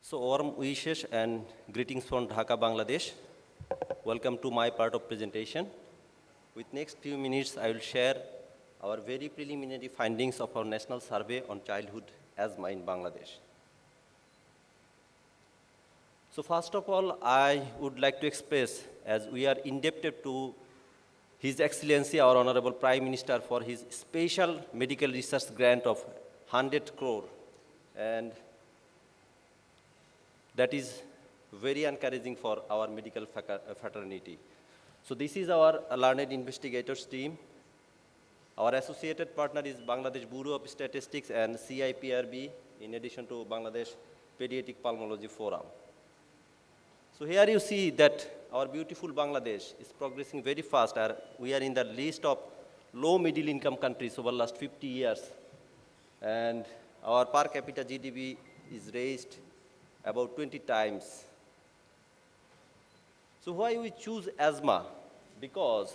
So warm wishes and greetings from Dhaka, Bangladesh. Welcome to my part of presentation. With next few minutes, I will share our very preliminary findings of our national survey on childhood asthma in Bangladesh. So first of all, I would like to express, as we are indebted to His Excellency, our Honorable Prime Minister, for his special medical research grant of 100 crore, and that is very encouraging for our medical fraternity. So this is our learned investigators team. Our associated partner is Bangladesh Bureau of Statistics and CIPRB, in addition to Bangladesh Pediatric Pulmonology Forum. So here you see that our beautiful Bangladesh is progressing very fast. We are in the list of low middle income countries over the last 50 years. And our per capita GDP is raised about 20 times. So why we choose asthma? Because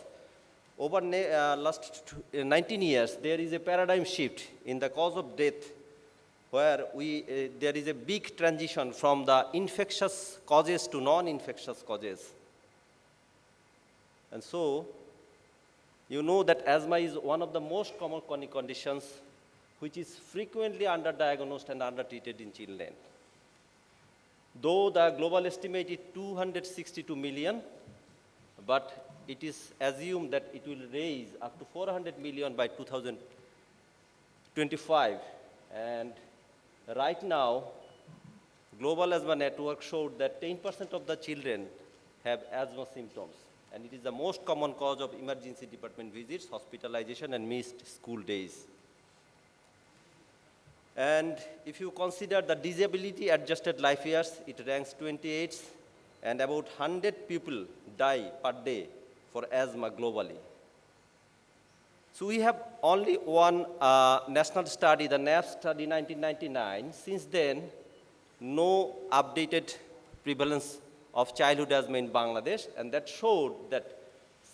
over last 19 years, there is a paradigm shift in the cause of death, where there is a big transition from the infectious causes to non-infectious causes. And so, you know that asthma is one of the most common chronic conditions which is frequently underdiagnosed and undertreated in children. Though the global estimate is 262 million, but it is assumed that it will raise up to 400 million by 2025. And right now, Global Asthma Network showed that 10% of the children have asthma symptoms, and it is the most common cause of emergency department visits, hospitalization, and missed school days. And if you consider the disability-adjusted life years, it ranks 28th, and about 100 people die per day for asthma globally. So we have only one national study, the NAPS study 1999. Since then, no updated prevalence of childhood asthma in Bangladesh, and that showed that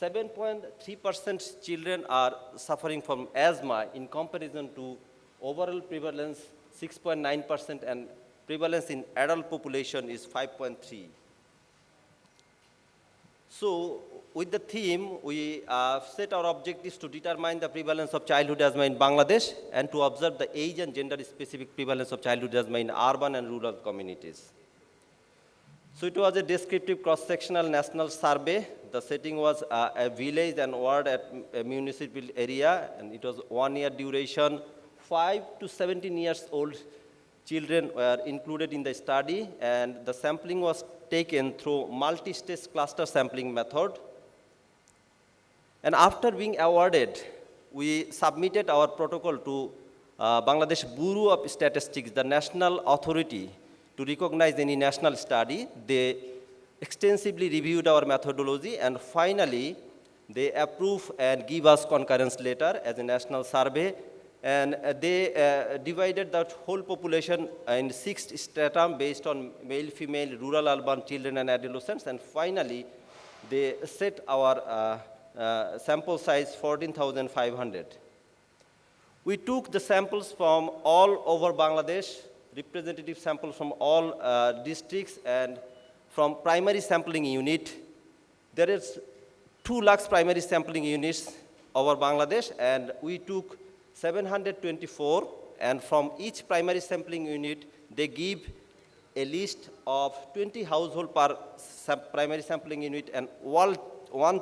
7.3% children are suffering from asthma in comparison to overall prevalence 6.9%, and prevalence in adult population is 5.3. So with the theme, we set our objectives to determine the prevalence of childhood asthma in Bangladesh and to observe the age and gender specific prevalence of childhood asthma in urban and rural communities. So it was a descriptive cross-sectional national survey. The setting was a village and ward at a municipal area, and it was 1 year duration. 5 to 17 years old children were included in the study, and the sampling was taken through multi-stage cluster sampling method. And after being awarded, we submitted our protocol to Bangladesh Bureau of Statistics, the national authority to recognize any national study. They extensively reviewed our methodology, and finally, they approve and give us concurrence letter as a national survey. And they divided the whole population in 6 stratum based on male, female, rural, urban, children, and adolescents. And finally, they set our sample size 14,500. We took the samples from all over Bangladesh, representative samples from all districts, and from primary sampling unit. There is 2 lakhs primary sampling units over Bangladesh, and we took 724, and from each primary sampling unit, they give a list of 20 households per primary sampling unit and one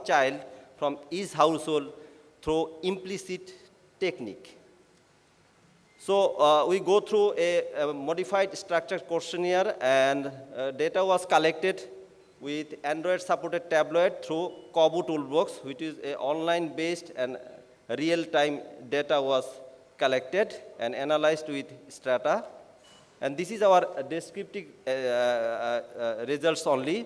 child from each household through implicit technique. So we go through a modified structured questionnaire, and data was collected with Android-supported tablet through Kobo Toolbox, which is an online-based and real-time data was collected and analyzed with Strata. And this is our descriptive results only.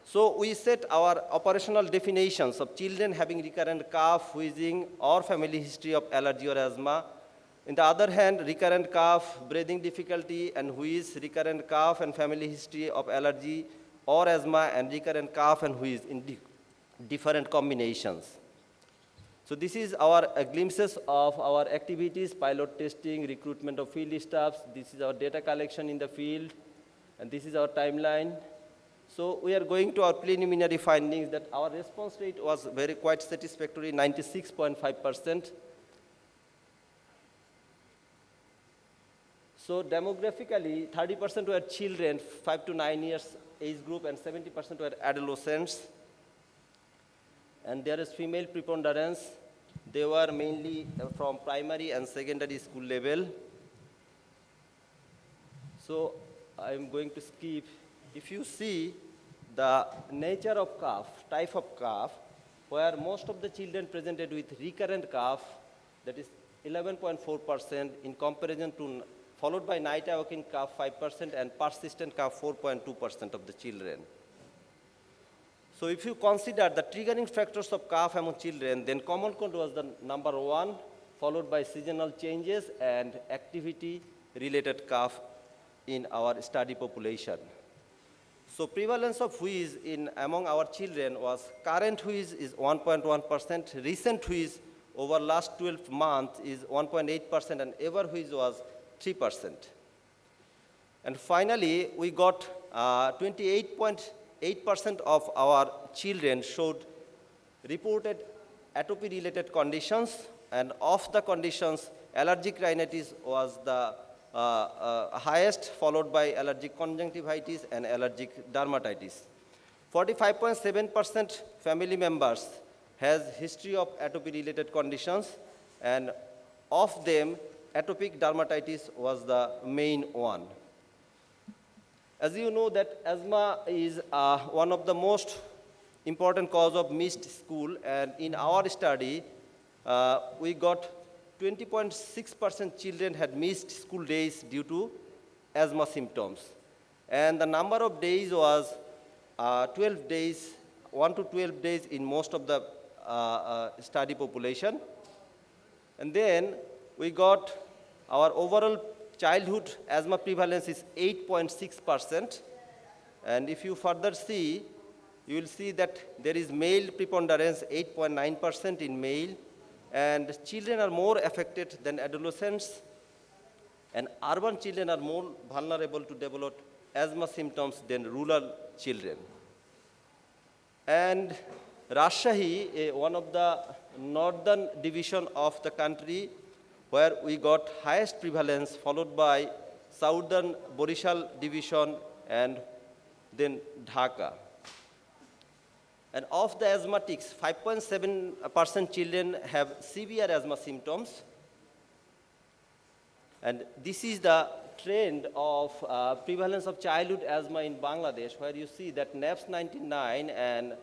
So we set our operational definitions of children having recurrent cough, wheezing, or family history of allergy or asthma. On the other hand, recurrent cough, breathing difficulty, and wheeze, recurrent cough and family history of allergy or asthma, and recurrent cough and wheeze in different combinations. So this is our glimpses of our activities, pilot testing, recruitment of field staffs. This is our data collection in the field. And this is our timeline. So we are going to our preliminary findings that our response rate was quite satisfactory, 96.5%. So demographically, 30% were children, 5 to 9 years age group, and 70% were adolescents. And there is female preponderance. They were mainly from primary and secondary school level. So I'm going to skip. If you see the nature of cough, type of cough, where most of the children presented with recurrent cough, that is 11.4% in comparison to, followed by night awakening cough 5% and persistent cough 4.2% of the children. So if you consider the triggering factors of cough among children, then common cold was the number 1, followed by seasonal changes and activity-related cough in our study population. So prevalence of wheeze among our children was current wheeze is 1.1%, recent wheeze over last 12 months is 1.8%, and ever wheeze was 3%. And finally, we got 28.8% of our children showed reported atopy-related conditions, and of the conditions, allergic rhinitis was the highest, followed by allergic conjunctivitis and allergic dermatitis. 45.7% family members has history of atopy-related conditions, and of them, atopic dermatitis was the main one. As you know that asthma is one of the most important cause of missed school, and in our study, we got 20.6% children had missed school days due to asthma symptoms. And the number of days was 12 days, 1 to 12 days in most of the study population. And then we got our overall childhood asthma prevalence is 8.6%. And if you further see, you will see that there is male preponderance, 8.9% in male, and children are more affected than adolescents, and urban children are more vulnerable to develop asthma symptoms than rural children. And Rajshahi, one of the northern division of the country, where we got highest prevalence, followed by southern Borishal division, and then Dhaka. And of the asthmatics, 5.7% children have severe asthma symptoms. And this is the trend of prevalence of childhood asthma in Bangladesh, where you see that NAPS 99 and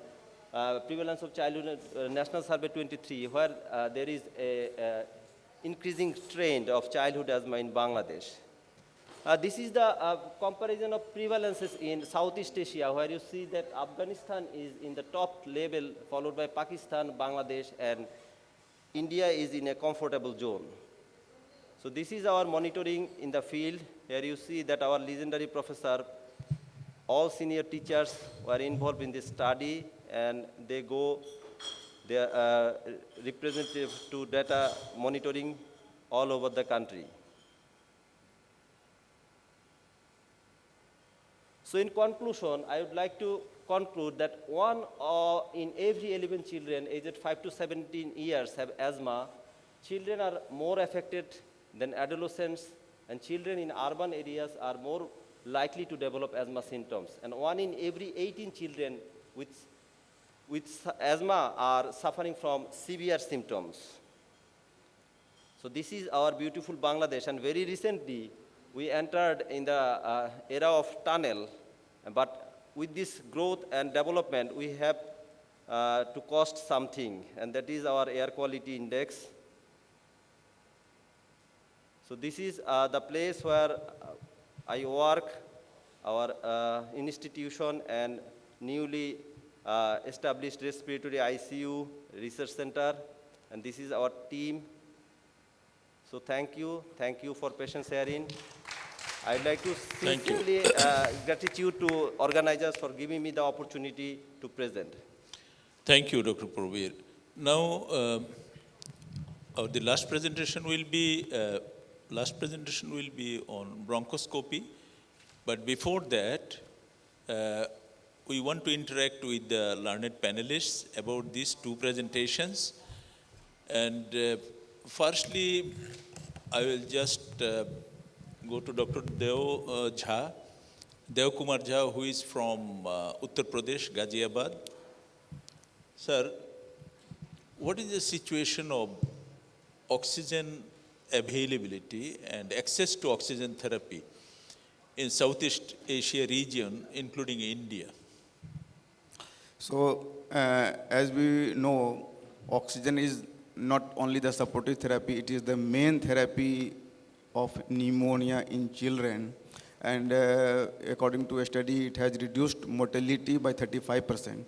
prevalence of childhood National Survey 23, where there is a increasing trend of childhood asthma in Bangladesh. This is the comparison of prevalences in Southeast Asia, where you see that Afghanistan is in the top level, followed by Pakistan, Bangladesh, and India is in a comfortable zone. So this is our monitoring in the field. Here you see that our legendary professor, all senior teachers were involved in this study, and they are representative to data monitoring all over the country. So in conclusion, I would like to conclude that 1 in every 11 children aged 5 to 17 years have asthma. Children are more affected than adolescents, and children in urban areas are more likely to develop asthma symptoms. And 1 in every 18 children with asthma are suffering from severe symptoms. So this is our beautiful Bangladesh, and very recently we entered in the era of tunnel. But with this growth and development, we have to cost something, and that is our air quality index. So this is the place where I work, our institution, and newly established respiratory ICU research center, and this is our team. So thank you for patient sharing. I'd like to sincerely gratitude to organizers for giving me the opportunity to present. Thank you, Dr. Pravir. Now, the last presentation will be on bronchoscopy, But before that, we want to interact with the learned panelists about these two presentations. And firstly, I will just go to Dr. Dev Kumar Jha, who is from Uttar Pradesh, Ghaziabad. Sir, what is the situation of oxygen availability and access to oxygen therapy in Southeast Asia region, including India? So, as we know, oxygen is not only the supportive therapy, it is the main therapy of pneumonia in children. And according to a study, it has reduced mortality by 35%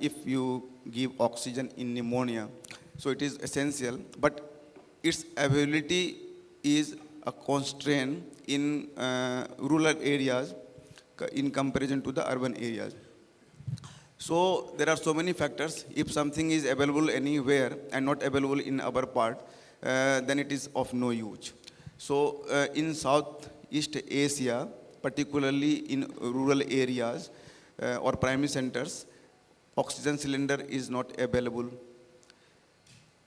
if you give oxygen in pneumonia. So it is essential, but its availability is a constraint in rural areas in comparison to the urban areas. So there are so many factors. If something is available anywhere and not available in our part, then it is of no use. So in Southeast Asia, particularly in rural areas or primary centers, oxygen cylinder is not available.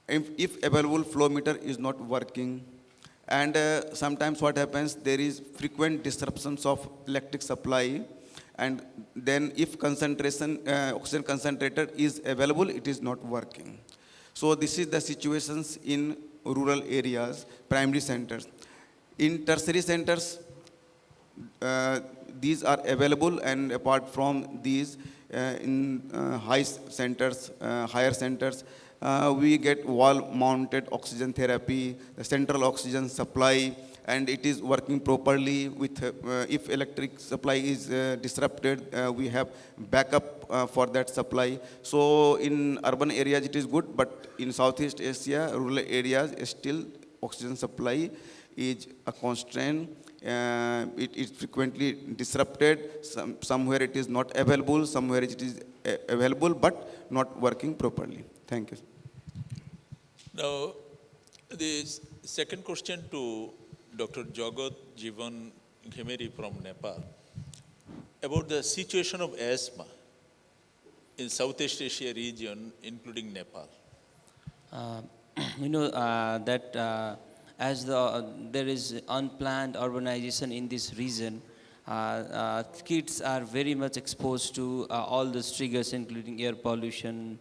If available, flow meter is not working. And sometimes what happens, there is frequent disruptions of electric supply. And then if oxygen concentrator is available, it is not working. So this is the situations in rural areas, primary centers. In tertiary centers, these are available, and apart from these, in higher centers, we get wall-mounted oxygen therapy, the central oxygen supply, and it is working properly. With if electric supply is disrupted, we have backup for that supply. So in urban areas it is good, but in Southeast Asia, rural areas, still oxygen supply is a constraint. It is frequently disrupted. Somewhere it is not available, somewhere it is available, but not working properly. Thank you. Now, the second question to Dr. Jagat Jivan Ghemeri from Nepal about the situation of asthma in Southeast Asia region, including Nepal. We know that as there is unplanned urbanization in this region, kids are very much exposed to all those triggers, including air pollution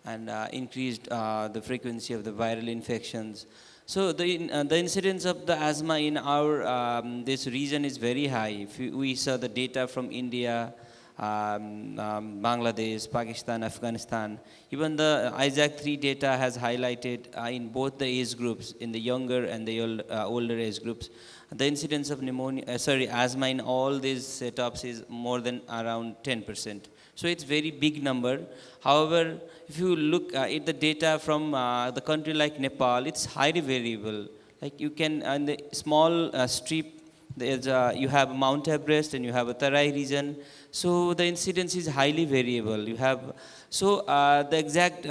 and increased the frequency of the viral infections. So the incidence of the asthma in our this region is very high. If we saw the data from India, Bangladesh, Pakistan, Afghanistan. Even the ISAC-3 data has highlighted in both the age groups, in the younger and the older age groups, the incidence of asthma in all these setups is more than around 10%. So it's very big number. However, if you look at the data from the country like Nepal, it's highly variable. Like you can, in the small strip, there's you have Mount Everest and you have a Tarai region. So the incidence is highly variable. You have the exact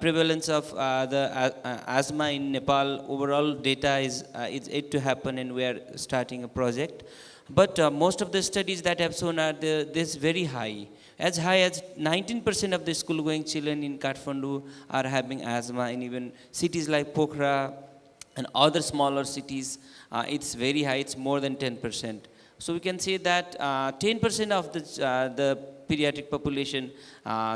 prevalence of the asthma in Nepal overall data is yet to happen, and we are starting a project. But most of the studies that have shown are this very high. As high as 19% of the school-going children in Kathmandu are having asthma, and even cities like Pokhara and other smaller cities, it's very high. It's more than 10%. So we can say that 10% of the pediatric population,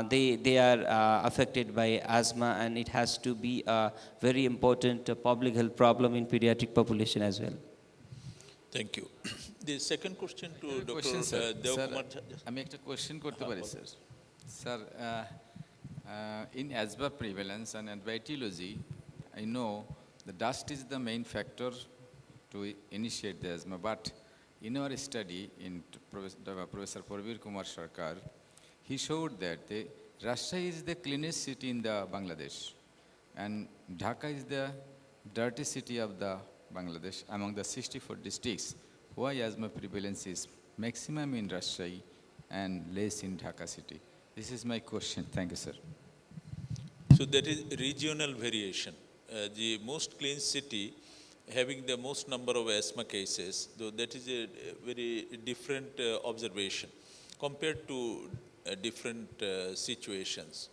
they are affected by asthma, and it has to be a very important public health problem in pediatric population as well. Thank you. The second question to Dr. Question, sir. Dev Sir, Kumar Jha. আমি একটা question করতে পারি sir sir in asthma prevalence and etiology, I know the dust is the main factor to initiate the asthma, but in our study in Professor Parveer Kumar Sarkar, he showed that Rajshahi is the cleanest city in the Bangladesh, and Dhaka is the dirty city of the Bangladesh among the 64 districts. Why asthma prevalence is maximum in Rajshahi and less in Dhaka city? This is my question. Thank you, sir. So that is regional variation. The most clean city having the most number of asthma cases, though that is a very different observation compared to different situations.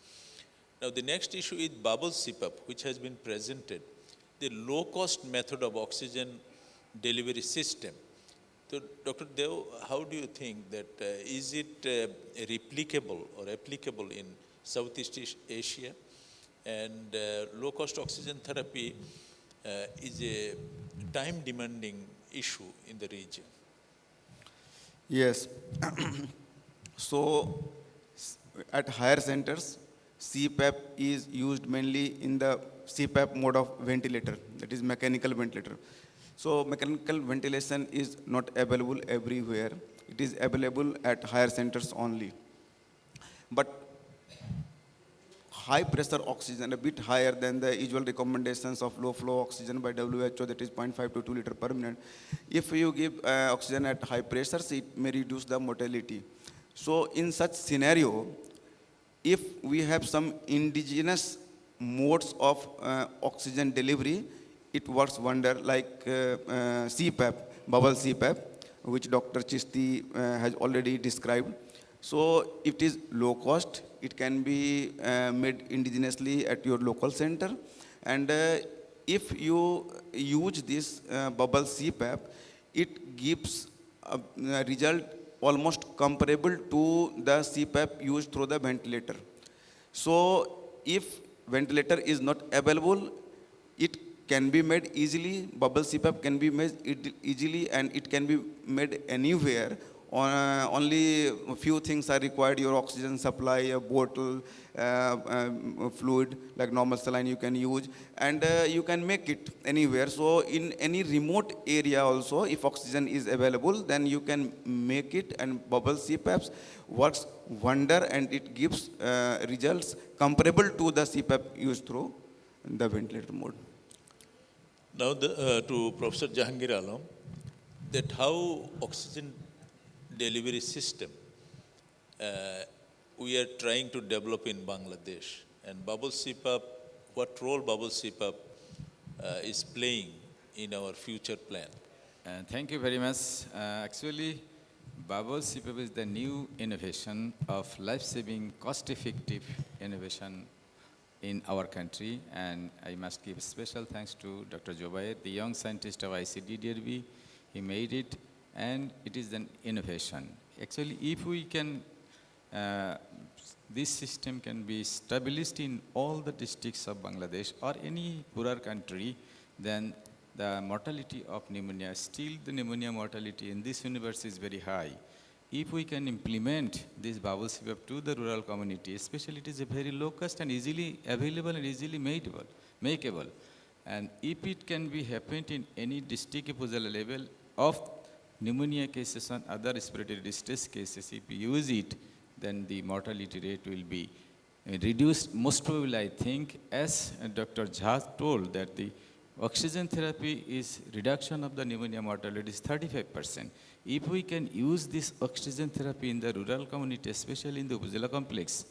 Now, the next issue is bubble CPAP, which has been presented, the low-cost method of oxygen delivery system. So, Dr. Dev, how do you think that is it replicable or applicable in Southeast Asia? And low-cost oxygen therapy is a time-demanding issue in the region. Yes. So, at higher centers, CPAP is used mainly in the CPAP mode of ventilator, that is mechanical ventilator. So, mechanical ventilation is not available everywhere. It is available at higher centers only. But high pressure oxygen, a bit higher than the usual recommendations of low flow oxygen by WHO, that is 0.5 to 2 liter per minute. If you give oxygen at high pressures, it may reduce the mortality. So in such scenario, if we have some indigenous modes of oxygen delivery, it works wonder, like CPAP, bubble CPAP, which Dr. Chisti has already described. So it is low cost. It can be made indigenously at your local center. And if you use this bubble CPAP, it gives a result almost comparable to the CPAP used through the ventilator. So if ventilator is not available, it can be made easily. Bubble CPAP can be made easily, and it can be made anywhere. Only a few things are required: your oxygen supply, a bottle, fluid like normal saline you can use, and you can make it anywhere. So in any remote area also, if oxygen is available, then you can make it, and bubble CPAPs works wonder, and it gives results comparable to the CPAP used through the ventilator mode. Now, to Professor Jahangir Alam, that how oxygen delivery system we are trying to develop in Bangladesh, and bubble CPAP, what role bubble CPAP is playing in our future plan? Thank you very much. Actually, bubble CPAP is the new innovation of life-saving, cost-effective innovation in our country, and I must give special thanks to Dr. Jobair, the young scientist of ICDDRB. He made it, and it is an innovation. Actually, if we can, this system can be established in all the districts of Bangladesh or any poorer country, then the mortality of pneumonia, still the pneumonia mortality in this universe is very high. If we can implement this bubble CPAP to the rural community, especially it is a very low cost and easily available and easily makeable. And if it can be happened in any district upazila level of pneumonia cases and other respiratory distress cases, if you use it, then the mortality rate will be reduced. Most probably, I think, as Dr. Jha told, that the oxygen therapy is reduction of the pneumonia mortality is 35%. If we can use this oxygen therapy in the rural community, especially in the Upazila complex,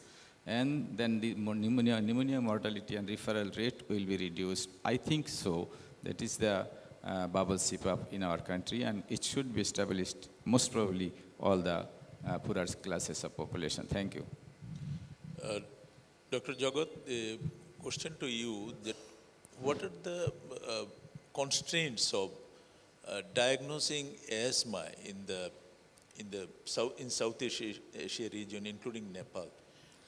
and then the pneumonia mortality and referral rate will be reduced. I think so. That is the bubble CPAP in our country, and it should be established most probably all the poorer classes of population. Thank you. Dr. Jagat, a question to you, that what are the constraints of diagnosing asthma in Southeast Asia region, including Nepal,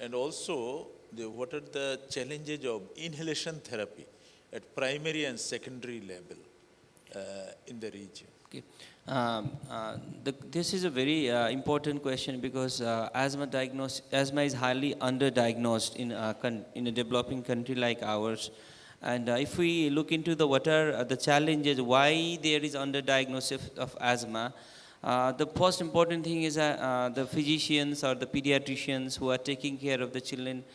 and also what are the challenges of inhalation therapy at primary and secondary level in the region? Okay. This is a very important question, because asthma is highly underdiagnosed in a developing country like ours. And if we look into what are the challenges, why there is underdiagnosis of asthma, the first important thing is the physicians or the pediatricians who are taking care of the children,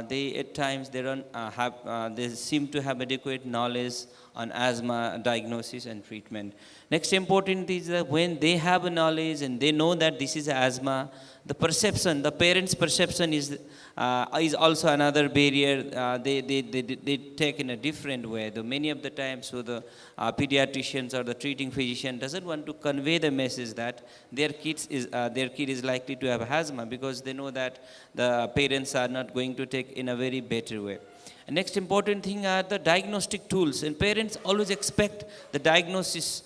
they at times they seem to have adequate knowledge on asthma diagnosis and treatment. Next important is that when they have a knowledge and they know that this is asthma, the parents' perception is also another barrier. They take in a different way. Though many of the times, so the pediatricians or the treating physician doesn't want to convey the message that their kid is likely to have asthma, because they know that the parents are not going to take in a very better way. Next important thing are the diagnostic tools, and parents always expect the diagnosis,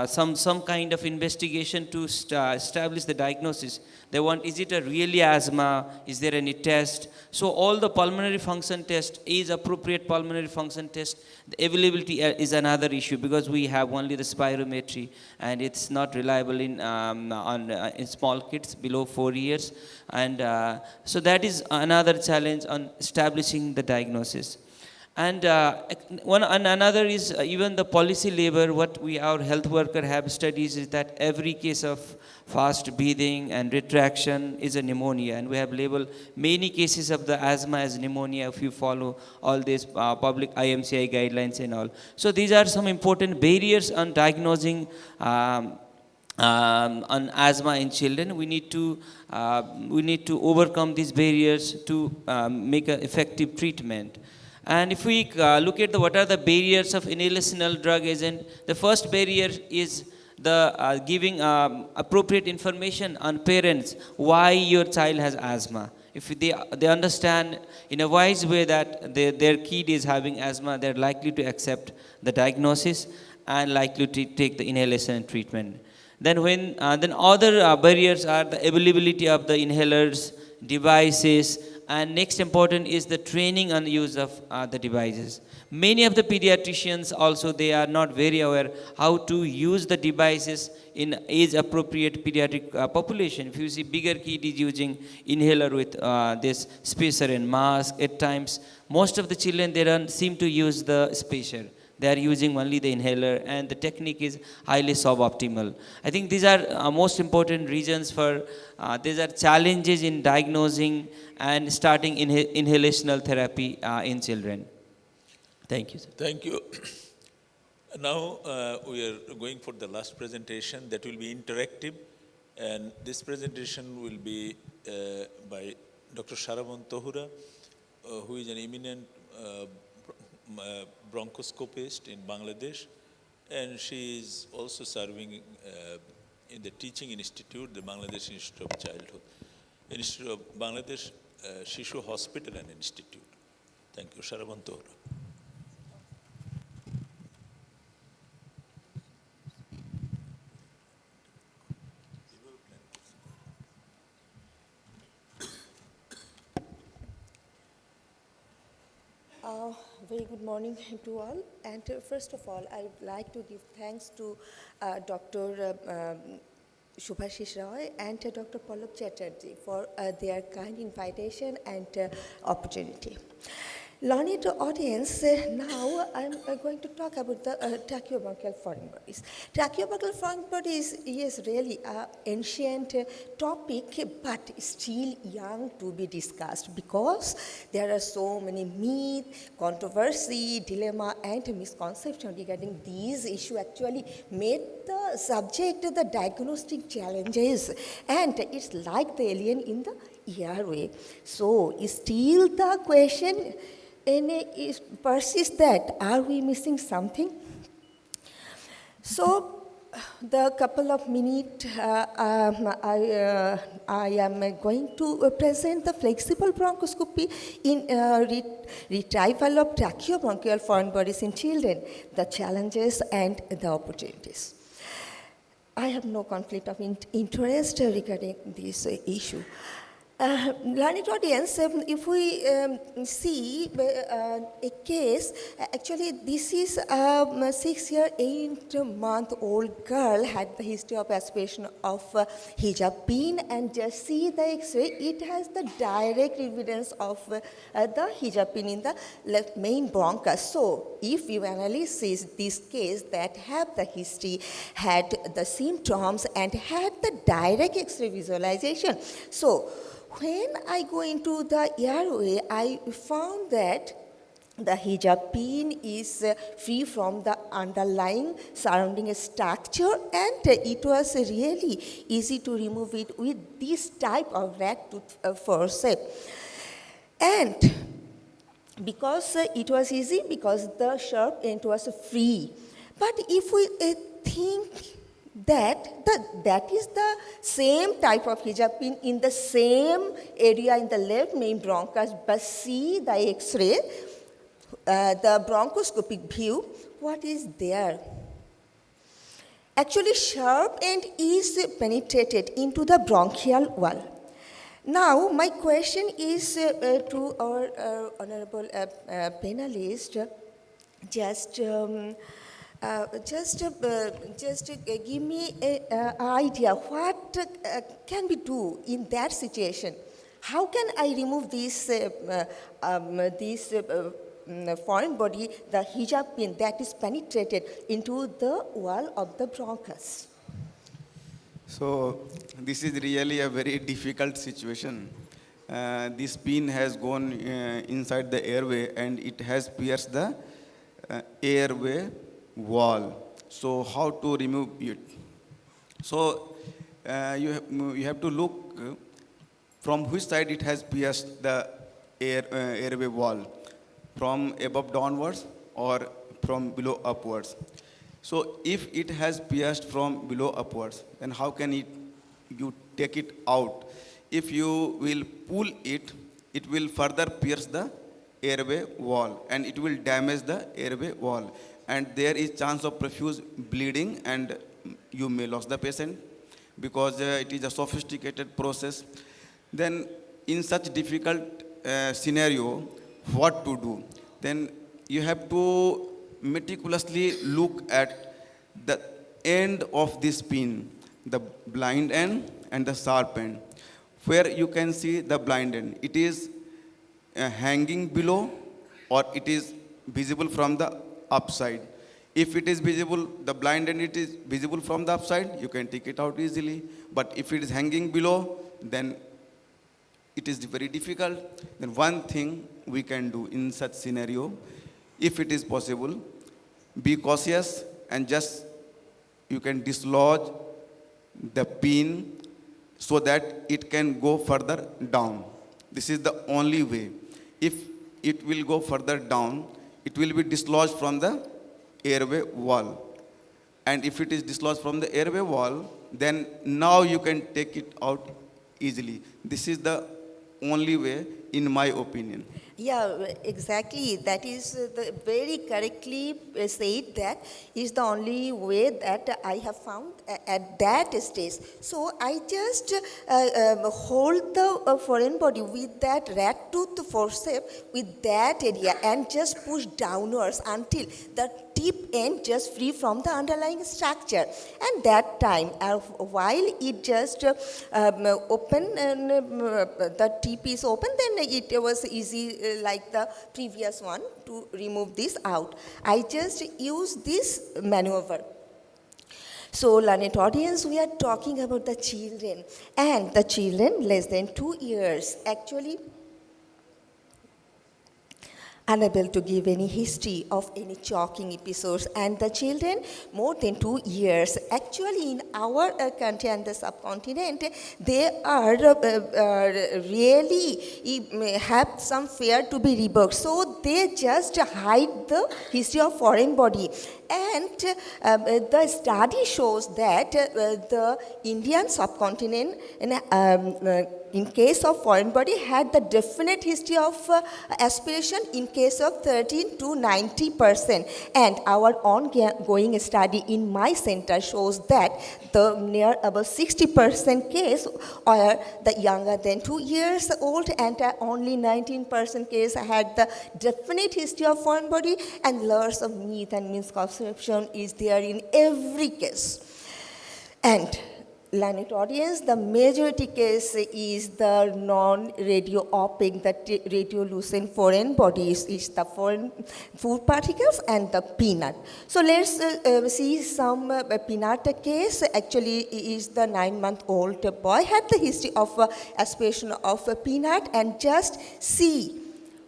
some kind of investigation to establish the diagnosis. They want, is it a really asthma? Is there any test? So all the pulmonary function test, age appropriate pulmonary function test, the availability is another issue, because we have only the spirometry and it's not reliable in small kids below 4 years. And so that is another challenge on establishing the diagnosis. And another is even the policy labor. What our health worker have studies is that every case of fast breathing and retraction is a pneumonia, and we have labeled many cases of the asthma as pneumonia if you follow all these public IMCI guidelines and all. So these are some important barriers on diagnosing on asthma in children. We need to overcome these barriers to make an effective treatment. And if we look at what are the barriers of inhalational drug agent, the first barrier is the giving appropriate information on parents why your child has asthma. If they understand in a wise way that their kid is having asthma, they're likely to accept the diagnosis and likely to take the inhalation treatment. Then other barriers are the availability of the inhalers, devices, and next important is the training on the use of the devices. Many of the pediatricians also, they are not very aware how to use the devices in age appropriate pediatric population. If you see bigger kid is using inhaler with this spacer and mask, at times most of the children, they don't seem to use the spacer. They are using only the inhaler, and the technique is highly suboptimal. I think these are most important reasons for, these are challenges in diagnosing and starting inhalational therapy in children. Thank you, sir. Thank you. Now we are going for the last presentation that will be interactive, and this presentation will be by Dr. Sharaban Tohura, who is an eminent bronchoscopist in Bangladesh, and she is also serving in the teaching institute, the Bangladesh Institute of Childhood, Institute of Bangladesh Shishu Hospital and Institute. Thank you, Sharaban Tohura. Very good morning to all. And first of all, I would like to give thanks to Dr. Shubhashish Roy and Dr. Pallab Chatterjee for their kind invitation and opportunity. Learned audience, now I'm going to talk about the tracheobronchial foreign bodies. Tracheobronchial foreign bodies is really an ancient topic, but still young to be discussed, because there are so many myths, controversy, dilemma, and misconception regarding these issues. Actually made the subject the diagnostic challenges, and it's like the alien in the airway. So still the question persists that, are we missing something? So the couple of minutes I am going to present the flexible bronchoscopy in retrieval of tracheobronchial foreign bodies in children, the challenges and the opportunities. I have no conflict of interest regarding this issue. Learned audience, if we see a case, actually this is a 6-year, 8-month-old girl had the history of aspiration of hijab pin, and just see the X-ray, it has the direct evidence of the hijab pin in the left main bronchus. So if you analyze this case that have the history, had the symptoms, and had the direct X-ray visualization, so when I go into the airway, I found that the hijab pin is free from the underlying surrounding structure, and it was really easy to remove it with this type of rat tooth forceps. And because it was easy, because the sharp end was free. But if we think that that is the same type of hijab pin in the same area in the left main bronchus, but see the X-ray, the bronchoscopic view, what is there? Actually, sharp end is penetrated into the bronchial wall. Now, my question is to our honorable panelist, just give me an idea what can we do in that situation. How can I remove this foreign body, the hijab pin that is penetrated into the wall of the bronchus? So this is really a very difficult situation. This pin has gone inside the airway and it has pierced the airway wall. So how to remove it? So you have to look from which side it has pierced the airway wall, from above downwards or from below upwards. So if it has pierced from below upwards, then how can you take it out? If you will pull it, it will further pierce the airway wall and it will damage the airway wall. And there is chance of profuse bleeding and you may lose the patient because it is a sophisticated process. Then in such difficult scenario, what to do? Then you have to meticulously look at the end of this pin, the blind end and the sharp end. Where you can see the blind end, it is hanging below or it is visible from the upside. If it is visible, the blind end, it is visible from the upside, you can take it out easily. But if it is hanging below, then it is very difficult. Then one thing we can do in such scenario, if it is possible, be cautious and just you can dislodge the pin so that it can go further down. This is the only way. If it will go further down, it will be dislodged from the airway wall. And if it is dislodged from the airway wall, then now you can take it out easily. This is the only way, in my opinion. Yeah, exactly. That is the very correctly said. That is the only way that I have found at that stage. So I just hold the foreign body with that rat tooth forceps with that area and just push downwards until the tip end just free from the underlying structure. And that time, while it just open and the tip is open, then it was easy like the previous one to remove this out. I just use this maneuver. So, learned audience, we are talking about the children, and the children less than 2 years actually unable to give any history of any choking episodes, and the children more than 2 years. Actually, in our country and the subcontinent, they are really have some fear to be rebuked. So they just hide the history of foreign body. And the study shows that the Indian subcontinent, in case of foreign body, had the definite history of aspiration in case of 13 to 90%. And our ongoing study in my center shows that the near about 60% case are the younger than 2 years old, and only 19% case had the definite history of foreign body, and lots of myth and misconception is there in every case. And Learned audience, the majority case is the non-radioopaque, the radiolucent foreign bodies, is the foreign food particles and the peanut. So let's see some peanut case. Actually, is the 9-month-old boy had the history of aspiration of a peanut, and just see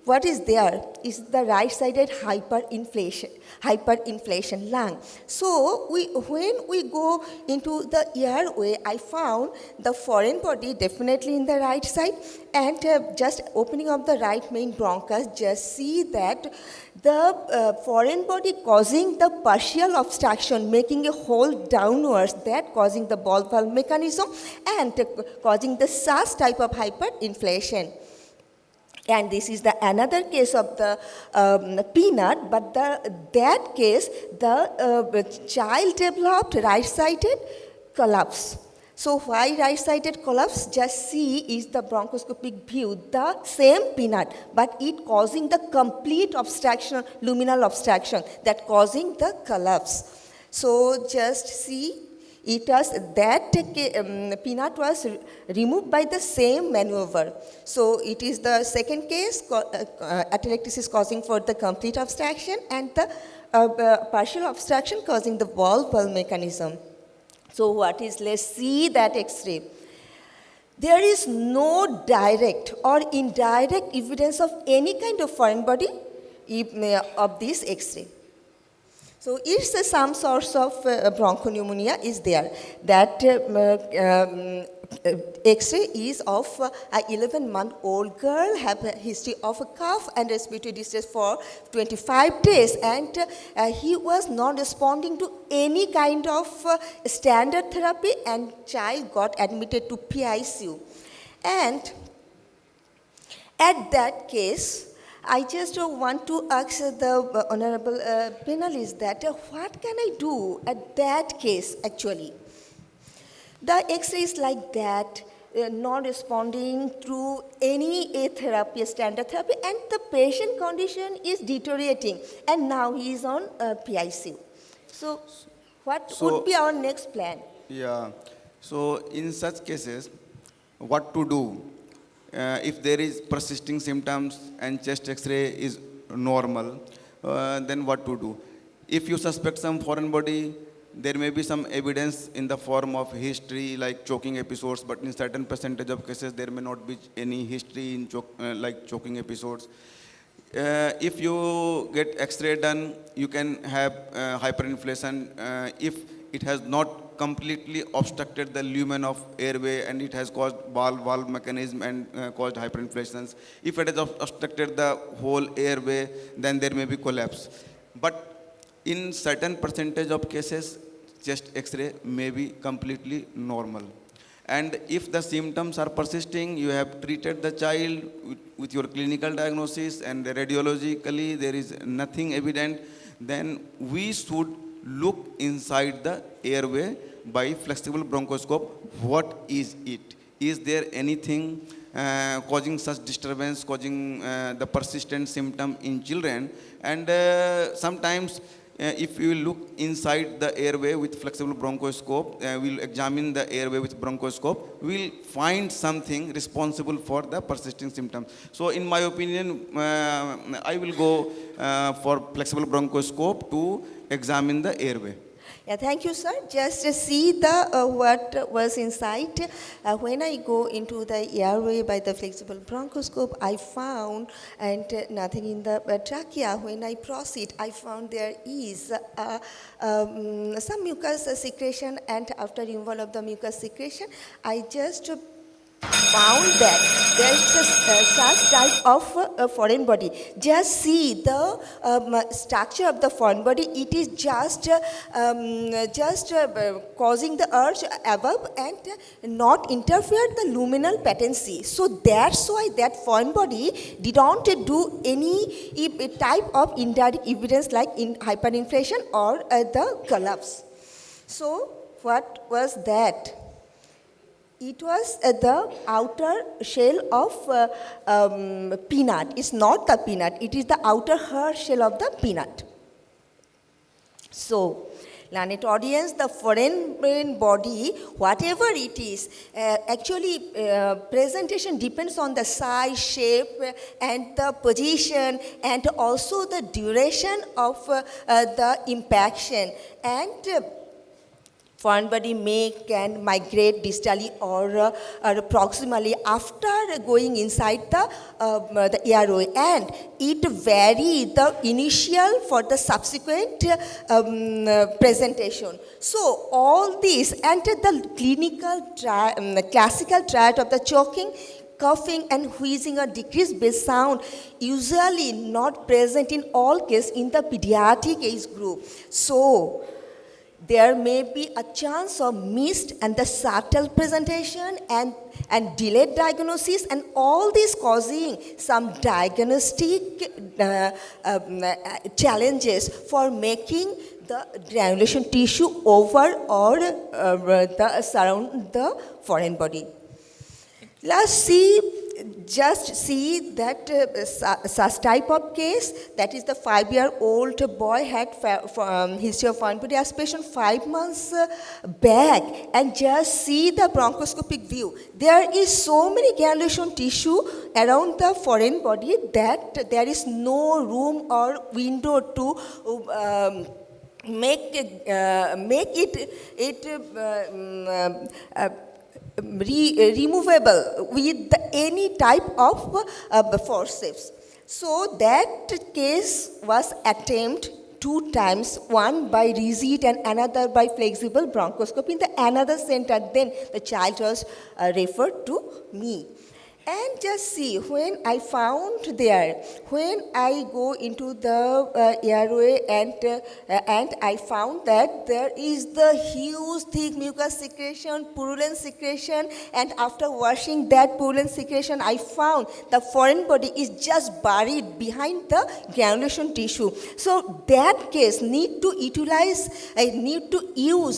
what is there is the right-sided hyperinflation lung. So when we go into the airway, I found the foreign body definitely in the right side, and just opening of the right main bronchus, just see that the foreign body causing the partial obstruction, making a hole downwards, that causing the ball valve mechanism and causing the such type of hyperinflation. And this is the another case of the peanut, but that case, the child developed right-sided collapse. So why right-sided collapse? Just see is the bronchoscopic view, the same peanut, but it causing the complete obstruction, luminal obstruction, that causing the collapse. So just see. It was that peanut was removed by the same maneuver. So it is the second case, atelectasis causing for the complete obstruction and the partial obstruction causing the ball valve mechanism. So what is, let's see that X-ray. There is no direct or indirect evidence of any kind of foreign body of this X-ray. So if some source of bronchopneumonia is there, that X-ray is of a 11-month-old girl, have a history of a cough and respiratory distress for 25 days, and he was not responding to any kind of standard therapy, and child got admitted to PICU. And at that case, I just want to ask the honorable panelist that what can I do at that case actually? The X-ray is like that, not responding to any therapy, standard therapy, and the patient condition is deteriorating, and now he is on PICU. So what would be our next plan? Yeah. So in such cases, what to do? If there is persisting symptoms and chest X-ray is normal, then what to do? If you suspect some foreign body, there may be some evidence in the form of history like choking episodes, but in certain percentage of cases there may not be any history in like choking episodes. If you get X-ray done, you can have hyperinflation if it has not completely obstructed the lumen of airway and it has caused valve mechanism and caused hyperinflations. If it has obstructed the whole airway, then there may be collapse. But in certain percentage of cases, chest X-ray may be completely normal. And if the symptoms are persisting, you have treated the child with your clinical diagnosis and radiologically there is nothing evident, then we should look inside the airway by flexible bronchoscope. What is it? Is there anything causing such disturbance, causing the persistent symptom in children? And sometimes if you look inside the airway with flexible bronchoscope, we'll examine the airway with bronchoscope, we'll find something responsible for the persisting symptoms. So in my opinion, I will go for flexible bronchoscope to examine the airway. Yeah, thank you, sir. Just see the what was inside. When I go into the airway by the flexible bronchoscope, I found and nothing in the trachea. When I proceed, I found there is some mucus secretion, and after removal of the mucus secretion, I just found that there is a such type of foreign body. Just see the structure of the foreign body. It is just causing the urge above and not interfere the luminal patency. So that's why that foreign body did not do any type of indirect evidence like in hyperinflation or the collapse. So what was that? It was the outer shell of peanut. It's not the peanut. It is the outer hard shell of the peanut. So Learned audience, the foreign body, whatever it is, actually presentation depends on the size, shape, and the position, and also the duration of the impaction. And foreign body can migrate distally or proximally after going inside the airway, and it vary the initial for the subsequent presentation. So all this and the classical triad of the choking, coughing and wheezing or decreased bass sound usually not present in all cases in the pediatric age group. So there may be a chance of missed and the subtle presentation and delayed diagnosis, and all this causing some diagnostic challenges for making the granulation tissue over or surround the foreign body. Let's just see that such type of case, that is the 5-year-old boy had history of foreign body aspiration 5 months back, and just see the bronchoscopic view. There is so many granulation tissue around the foreign body that there is no room or window to make it removable with any type of forceps. So that case was attempted 2 times, one by rigid and another by flexible bronchoscopy in the another center. Then the child was referred to me. And just see, when I found there, when I go into the airway and I found that there is the huge thick mucus secretion, purulent secretion, and after washing that purulent secretion, I found the foreign body is just buried behind the granulation tissue. So that case need to use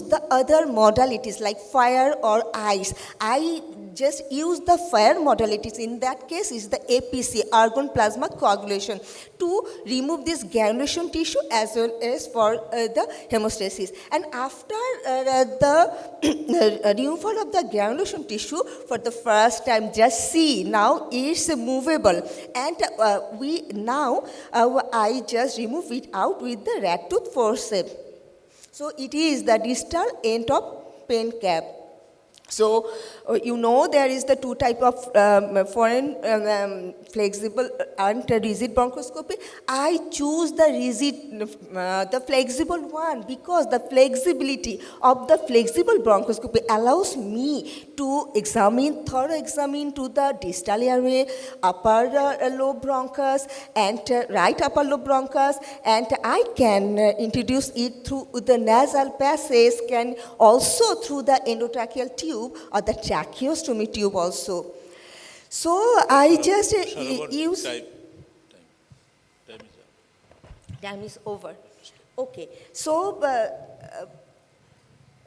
the other modalities like fire or ice. I just use the fire modalities. In that case is the APC, argon plasma coagulation, to remove this granulation tissue as well as for the hemostasis. And after the removal of the granulation tissue for the first time, just see now it's movable, and I just remove it out with the rat tooth forceps. So it is the distal end of pen cap. So you know there is the 2 type of foreign flexible and rigid bronchoscopy. I choose the the flexible one, because the flexibility of the flexible bronchoscopy allows me to thorough examine to the distal airway, upper lobe bronchus and right upper lobe bronchus, and I can introduce it through the nasal passage, can also through the endotracheal tube or the tracheostomy tube also. So I just use... Time is over. Okay. So,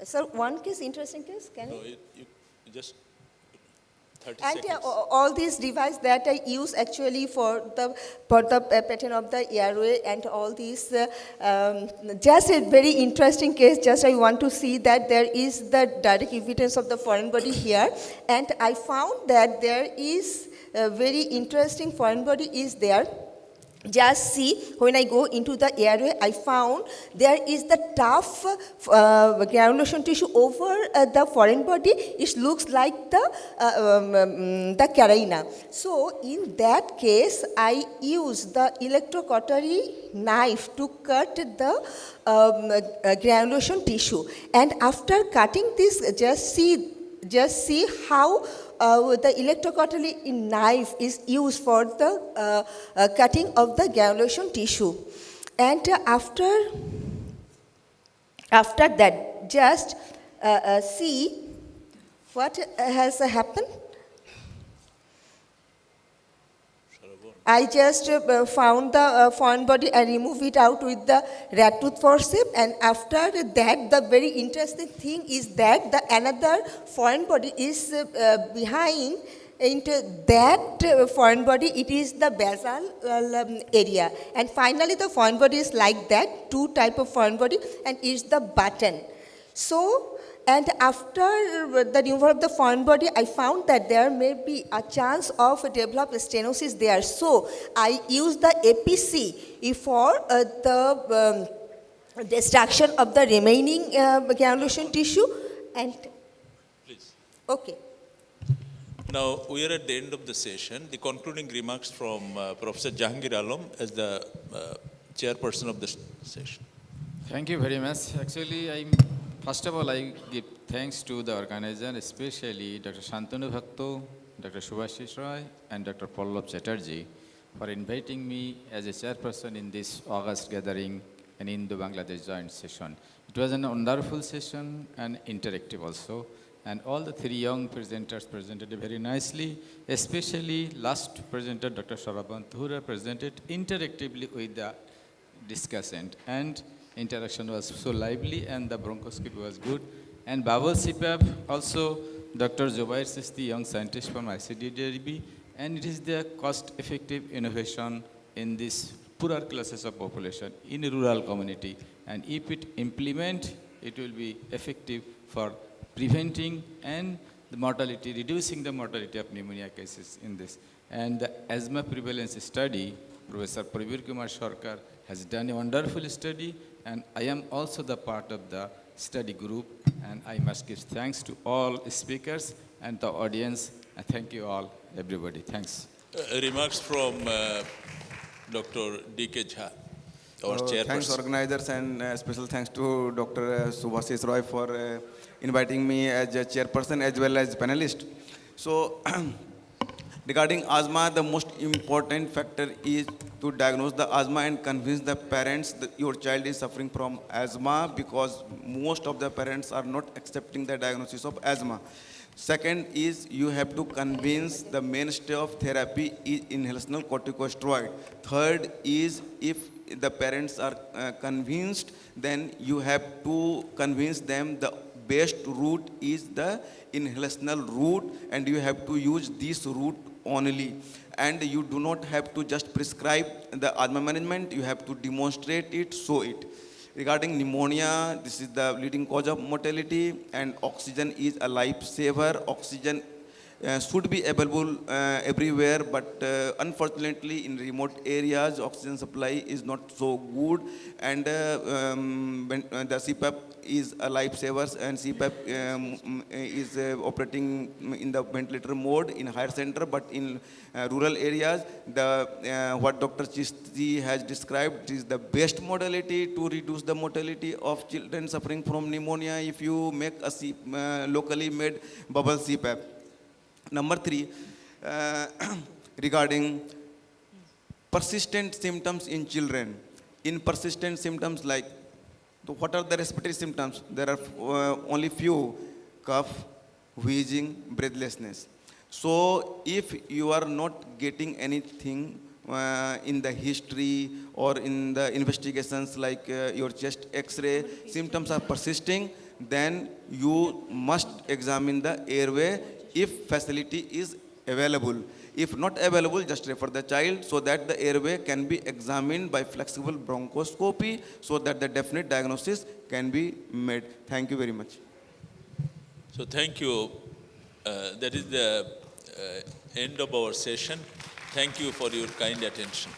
sir, one case, interesting case, can No, you just 30 and seconds. all these devices that I use actually for the pattern of the airway and all these, just a very interesting case. Just I want to see that there is the direct evidence of the foreign body here, and I found that there is a very interesting foreign body is there. Just see, when I go into the airway, I found there is the tough granulation tissue over the foreign body. It looks like the carina. So in that case, I use the electrocautery knife to cut the granulation tissue. And after cutting this, just see how the electrocautery knife is used for the cutting of the granulation tissue. And after that, just see what has happened. I just found the foreign body and remove it out with the rat tooth forceps, and after that, the very interesting thing is that the another foreign body is behind into that foreign body, it is the basal area. And finally, the foreign body is like that, two type of foreign body, and is the button. So, and after the removal of the foreign body, I found that there may be a chance of develop stenosis there. So, I use the APC for the destruction of the remaining granulation tissue. And Please. okay. Now, we are at the end of the session. The concluding remarks from Professor Jahangir Alam as the chairperson of the session. Thank you very much. Actually, first of all, I give thanks to the organizer, especially Dr. Shantanu Bhakto, Dr. Subhashish Roy, and Dr. Pallab Chatterjee for inviting me as a chairperson in this August gathering and Indo-Bangladesh joint session. It was a wonderful session and interactive also. And all the three young presenters presented very nicely, especially last presenter, Dr. Sharaban Thura, presented interactively with the discussant. And interaction was so lively and the bronchoscopy was good. And Babel CPAP also, Dr. Zubair Sisti, young scientist from ICDDB, and it is the cost-effective innovation in this poorer classes of population in a rural community. And if it implement, it will be effective for preventing and the mortality, reducing the mortality of pneumonia cases in this. And the asthma prevalence study, Professor Prabir Kumar Sarkar has done a wonderful study, and I am also the part of the study group, and I must give thanks to all speakers and the audience. And thank you all, everybody. Thanks. Remarks from Dr. D.K. Jha, our chairperson. Thanks organizers, and special thanks to Dr. Subhashish Roy for inviting me as a chairperson as well as panelist. So regarding asthma, the most important factor is to diagnose the asthma and convince the parents that your child is suffering from asthma, because most of the parents are not accepting the diagnosis of asthma. Second is you have to convince the mainstay of therapy is inhalational corticosteroid. Third is if the parents are convinced, then you have to convince them the best route is the inhalational route, and you have to use this route only. And you do not have to just prescribe the asthma management, you have to demonstrate it, show it. Regarding pneumonia, this is the leading cause of mortality, and oxygen is a lifesaver. Oxygen should be available everywhere, but unfortunately in remote areas, oxygen supply is not so good, and the CPAP is a lifesaver, and CPAP is operating in the ventilator mode in higher center, but in rural areas, the what Dr. Chisti has described is the best modality to reduce the mortality of children suffering from pneumonia if you make a locally made bubble CPAP. Number 3, regarding persistent symptoms in children. In persistent symptoms, like, what are the respiratory symptoms? There are only few: cough, wheezing, breathlessness. So if you are not getting anything in the history or in the investigations like your chest X-ray, symptoms are persisting, then you must examine the airway if facility is available. If not available, just refer the child so that the airway can be examined by flexible bronchoscopy so that the definite diagnosis can be made. Thank you very much. So thank you. That is the end of our session. Thank you for your kind attention.